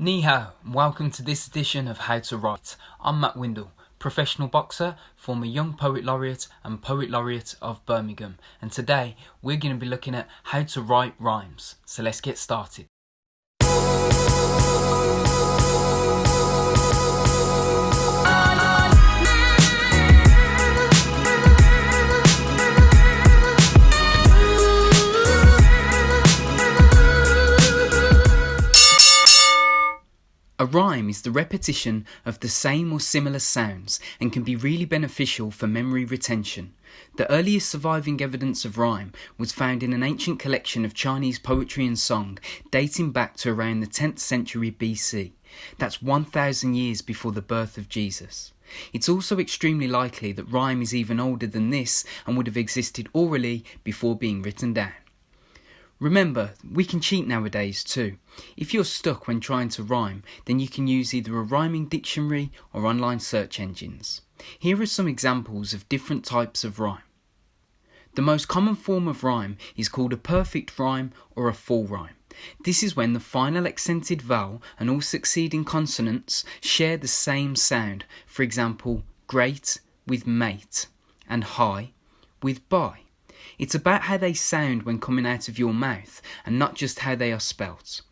Ni hao, welcome to this edition of How to Write. I'm Matt Windle, professional boxer, former Young Poet Laureate and Poet Laureate of Birmingham, and today we're going to be looking at how to write rhymes. So let's get started. A rhyme is the repetition of the same or similar sounds and can be really beneficial for memory retention. The earliest surviving evidence of rhyme was found in an ancient collection of Chinese poetry and song dating back to around the 10th century BC. That's 1,000 years before the birth of Jesus. It's also extremely likely that rhyme is even older than this and would have existed orally before being written down. Remember, we can cheat nowadays too. If you're stuck when trying to rhyme, then you can use either a rhyming dictionary or online search engines. Here are some examples of different types of rhyme. The most common form of rhyme is called a perfect rhyme or a full rhyme. This is when the final accented vowel and all succeeding consonants share the same sound. For example, great with mate and high with buy. It's about how they sound when coming out of your mouth and not just how they are spelt.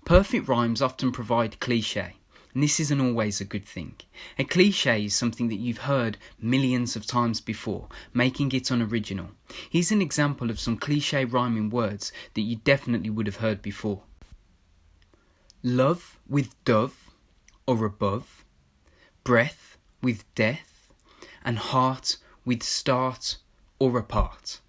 Perfect rhymes often provide cliché, and this isn't always a good thing. A cliché is something that you've heard millions of times before, making it unoriginal. Here's an example of some cliché rhyming words that you definitely would have heard before. Love with dove or above, breath with death, and heart with start or apart.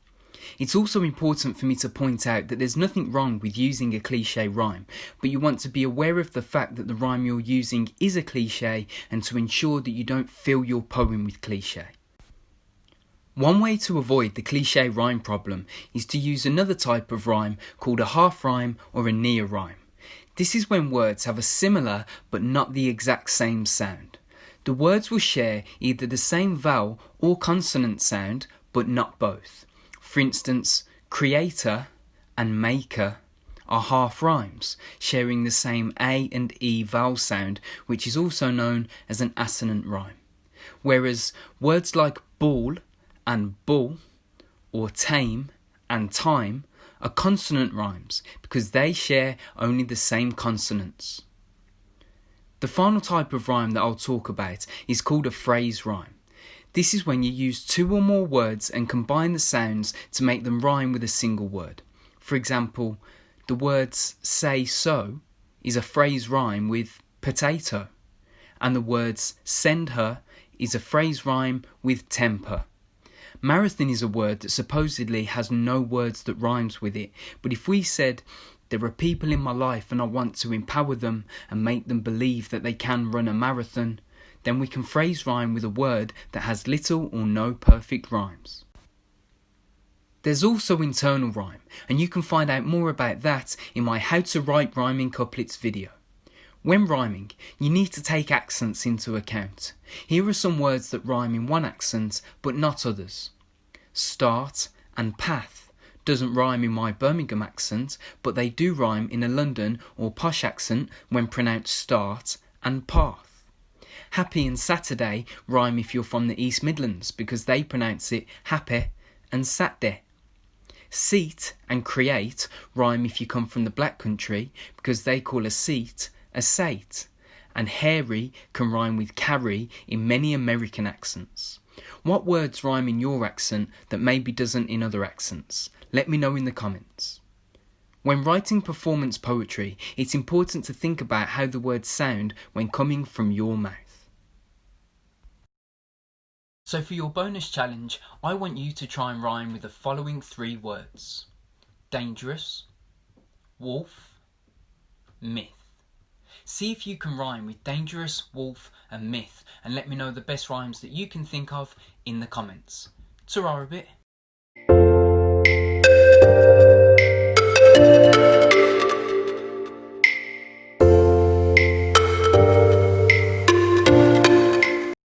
It's also important for me to point out that there's nothing wrong with using a cliché rhyme, but you want to be aware of the fact that the rhyme you're using is a cliché and to ensure that you don't fill your poem with cliché. One way to avoid the cliché rhyme problem is to use another type of rhyme called a half rhyme or a near rhyme. This is when words have a similar but not the exact same sound. The words will share either the same vowel or consonant sound, but not both. For instance, creator and maker are half rhymes, sharing the same A and E vowel sound, which is also known as an assonant rhyme. Whereas words like ball and bull, or tame and time, are consonant rhymes because they share only the same consonants. The final type of rhyme that I'll talk about is called a phrase rhyme. This is when you use two or more words and combine the sounds to make them rhyme with a single word. For example, the words say so is a phrase rhyme with potato, and the words send her is a phrase rhyme with temper. Marathon is a word that supposedly has no words that rhymes with it, but if we said, there are people in my life and I want to empower them and make them believe that they can run a marathon, then we can phrase rhyme with a word that has little or no perfect rhymes. There's also internal rhyme, and you can find out more about that in my How to Write Rhyming Couplets video. When rhyming, you need to take accents into account. Here are some words that rhyme in one accent but not others. Start and path doesn't rhyme in my Birmingham accent, but they do rhyme in a London or posh accent when pronounced start and path. Happy and Saturday rhyme if you're from the East Midlands because they pronounce it happy and Saturday. Seat and create rhyme if you come from the Black Country because they call a seat a sate. And hairy can rhyme with carry in many American accents. What words rhyme in your accent that maybe doesn't in other accents? Let me know in the comments. When writing performance poetry, it's important to think about how the words sound when coming from your mouth. So for your bonus challenge, I want you to try and rhyme with the following three words. Dangerous, wolf, myth. See if you can rhyme with dangerous, wolf and myth, and let me know the best rhymes that you can think of in the comments. Ta-ra a bit.